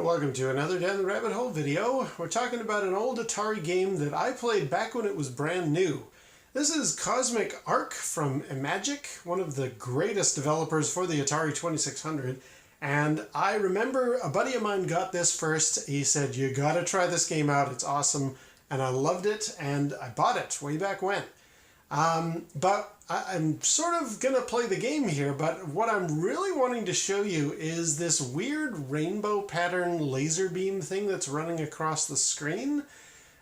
welcome to another Down the Rabbit Hole video. We're talking about an old Atari game that I played back when it was brand new. This is Cosmic Ark from Imagic, one of the greatest developers for the Atari 2600. And I remember a buddy of mine got this first. He said, "You gotta try this game out, it's awesome." And I loved it, and I bought it way back when. But I'm sort of gonna play the game here, but what I'm really wanting to show you is this weird rainbow pattern laser beam thing that's running across the screen.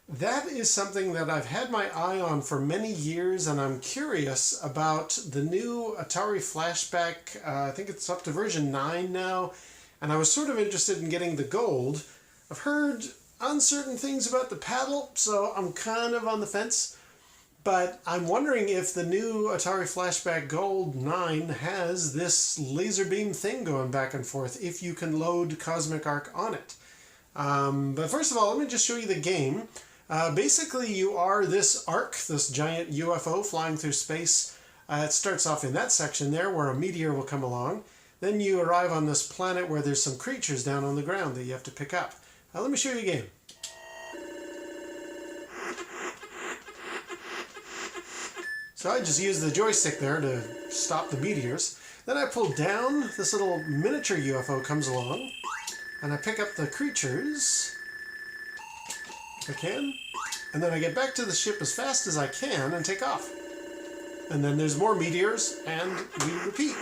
That is something that I've had my eye on for many years, and I'm curious about the new Atari Flashback. I think it's up to version 9 now, and I was sort of interested in getting the gold. I've heard uncertain things about the paddle, so I'm kind of on the fence. But I'm wondering if the new Atari Flashback Gold 9 has this laser beam thing going back and forth, if you can load Cosmic Ark on it. But first of all, let me just show you the game. Basically, you are this Ark, this giant UFO flying through space. It starts off in that section there where a meteor will come along. Then you arrive on this planet where there's some creatures down on the ground that you have to pick up. Let me show you a game. So I just use the joystick there to stop the meteors. Then I pull down, this little miniature UFO comes along, and I pick up the creatures, if I can, and then I get back to the ship as fast as I can and take off. And then there's more meteors, and we repeat.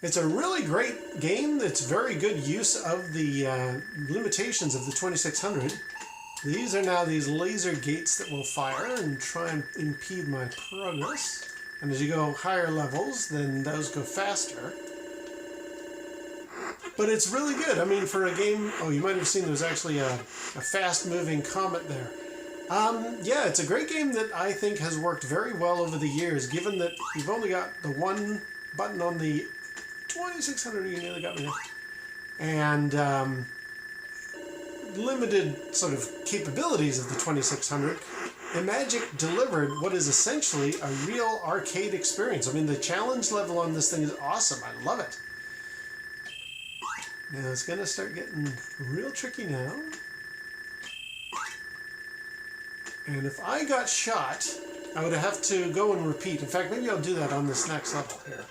It's a really great game. It's very good use of the limitations of the 2600. These are now these laser gates that will fire and try and impede my progress. And as you go higher levels, then those go faster. But it's really good. I mean, for a game... Oh, you might have seen there's actually a fast-moving comet there. Yeah, it's a great game that I think has worked very well over the years, given that you've only got the one button on the 2600. You nearly got me there. And... limited sort of capabilities of the 2600, Imagic delivered what is essentially a real arcade experience. I mean, the challenge level on this thing is awesome. I love it. Now it's going to start getting real tricky now. And if I got shot, I would have to go and repeat. In fact, maybe I'll do that on this next level here.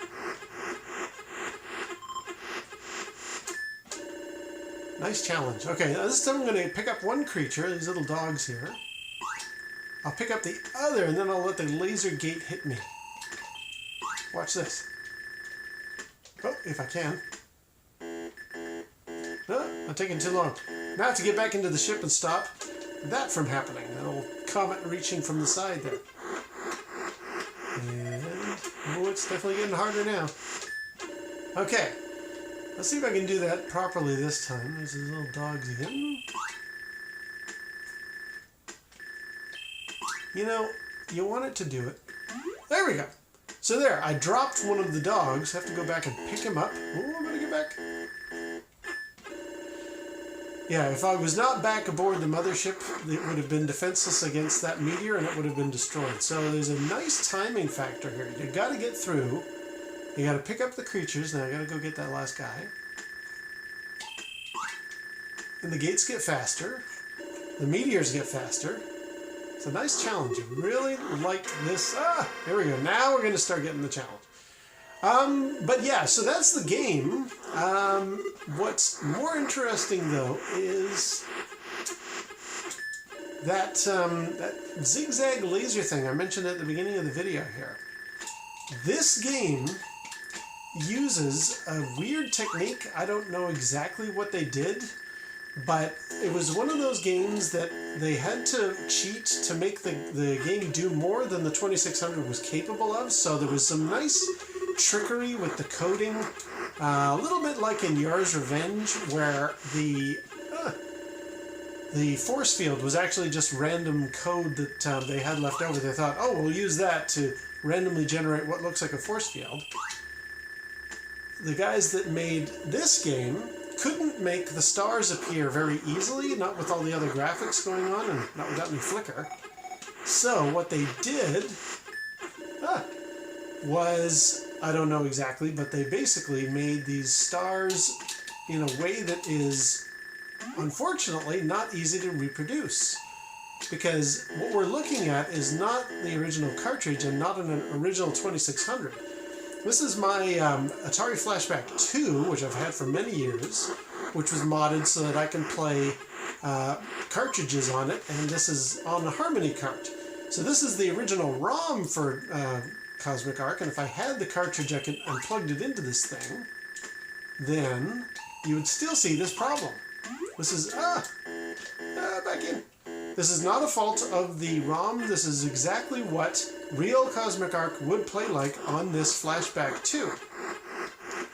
Nice challenge. Okay, now this time I'm going to pick up one creature, these little dogs here. I'll pick up the other, and then I'll let the laser gate hit me. Watch this. Oh, if I can. Oh, I'm taking too long. Now I have to get back into the ship and stop that from happening. That old comet reaching from the side there. And, oh, it's definitely getting harder now. Okay. Let's see if I can do that properly this time. There's these little dogs again. You know, you want it to do it. There we go. So there, I dropped one of the dogs. Have to go back and pick him up. Oh, I'm going to get back. Yeah, if I was not back aboard the mothership, it would have been defenseless against that meteor and it would have been destroyed. So there's a nice timing factor here. You got to get through. You gotta pick up the creatures. Now I gotta go get that last guy. And the gates get faster. The meteors get faster. It's a nice challenge. I really like this. Here we go. Now we're gonna start getting the challenge. But yeah, so that's the game. What's more interesting though is that, that zigzag laser thing I mentioned at the beginning of the video here. This game uses a weird technique. I don't know exactly what they did, but it was one of those games that they had to cheat to make the game do more than the 2600 was capable of, so there was some nice trickery with the coding, a little bit like in Yar's Revenge, where the force field was actually just random code that they had left over. They thought, oh, we'll use that to randomly generate what looks like a force field. The guys that made this game couldn't make the stars appear very easily, not with all the other graphics going on and not without any flicker. So what they did was, I don't know exactly, but they basically made these stars in a way that is, unfortunately, not easy to reproduce. Because what we're looking at is not the original cartridge and not an original 2600. This is my Atari Flashback 2, which I've had for many years, which was modded so that I can play cartridges on it, and this is on a Harmony cart. So this is the original ROM for Cosmic Ark, and if I had the cartridge and plugged it into this thing, then you would still see this problem. This is, back in. This is not a fault of the ROM. This is exactly what real Cosmic Ark would play like on this Flashback 2.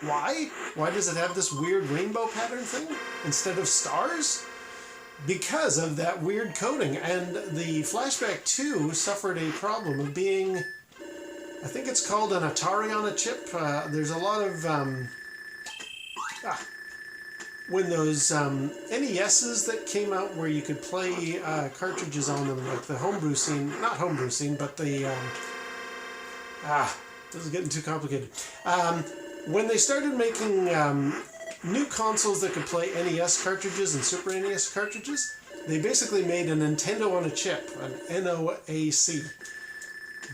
Why? Why does it have this weird rainbow pattern thing instead of stars? Because of that weird coding. And the Flashback 2 suffered a problem of being, I think it's called an Atari on a chip. There's a lot of, when those NESs that came out where you could play cartridges on them, like the homebrew scene, not homebrew scene, but the, this is getting too complicated. When they started making new consoles that could play NES cartridges and Super NES cartridges, they basically made a Nintendo on a chip, an NOAC.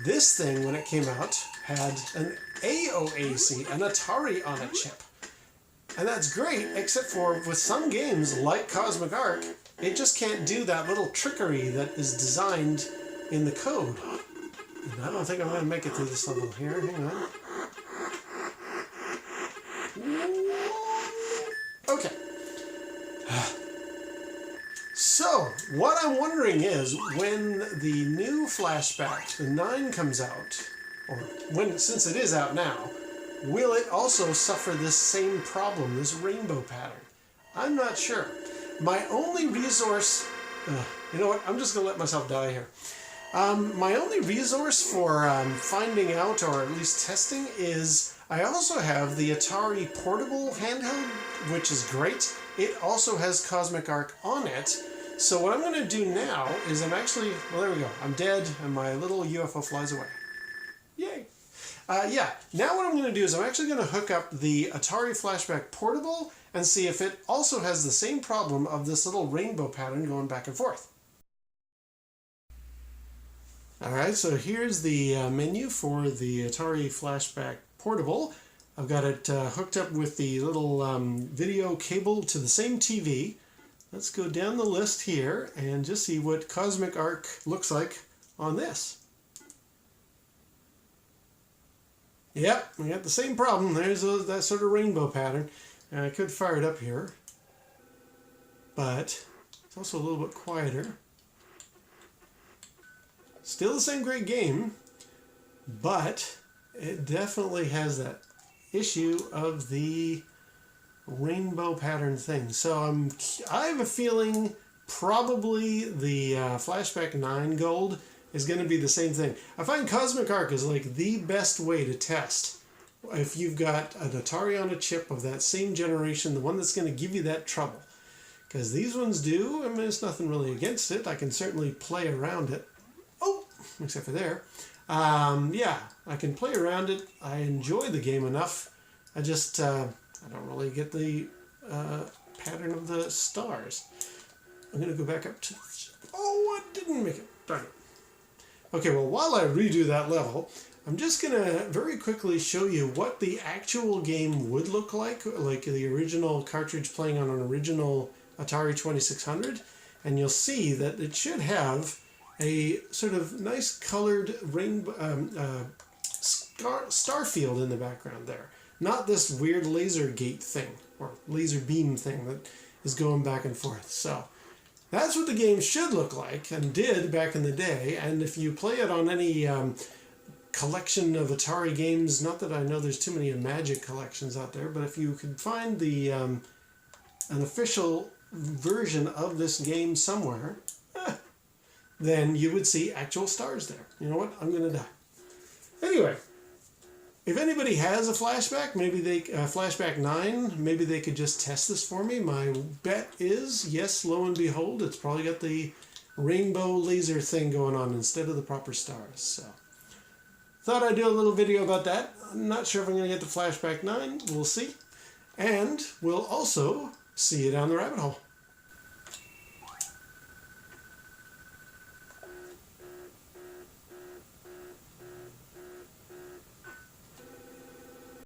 This thing, when it came out, had an AOAC, an Atari on a chip. And that's great, except for with some games, like Cosmic Ark, it just can't do that little trickery that is designed in the code. And I don't think I'm going to make it through this level here. Hang on. Okay. So, what I'm wondering is, when the new Flashback, the 9, comes out, or since it is out now, will it also suffer this same problem, this rainbow pattern? I'm not sure. My only resource... you know what? I'm just going to let myself die here. My only resource for finding out, or at least testing, is I also have the Atari portable handheld, which is great. It also has Cosmic Ark on it. So what I'm going to do now is I'm actually... Well, there we go. I'm dead, and my little UFO flies away. Yay! Now what I'm going to do is I'm actually going to hook up the Atari Flashback Portable and see if it also has the same problem of this little rainbow pattern going back and forth. Alright, so here's the menu for the Atari Flashback Portable. I've got it hooked up with the little video cable to the same TV. Let's go down the list here and just see what Cosmic Ark looks like on this. Yep, we got the same problem. There's that sort of rainbow pattern. And I could fire it up here, but it's also a little bit quieter. Still the same great game, but it definitely has that issue of the rainbow pattern thing. So I have a feeling probably the Flashback 9 Gold is going to be the same thing. I find Cosmic Ark is like the best way to test if you've got an Atari on a chip of that same generation, the one that's going to give you that trouble. Because these ones do. I mean, there's nothing really against it. I can certainly play around it. Oh, except for there. Yeah, I can play around it. I enjoy the game enough. I just, I don't really get the pattern of the stars. I'm going to go back up to... Oh, I didn't make it. Darn it. Okay, well, while I redo that level, I'm just going to very quickly show you what the actual game would look like the original cartridge playing on an original Atari 2600, and you'll see that it should have a sort of nice colored rainbow star field in the background there. Not this weird laser gate thing, or laser beam thing that is going back and forth. So that's what the game should look like, and did back in the day. And if you play it on any collection of Atari games, not that I know there's too many Imagic collections out there, but if you could find the an official version of this game somewhere, then you would see actual stars there. You know what? I'm going to die. Anyway, if anybody has a Flashback, maybe Flashback 9, maybe they could just test this for me. My bet is, yes, lo and behold, it's probably got the rainbow laser thing going on instead of the proper stars. So, thought I'd do a little video about that. I'm not sure if I'm going to get the Flashback 9. We'll see. And we'll also see you down the rabbit hole.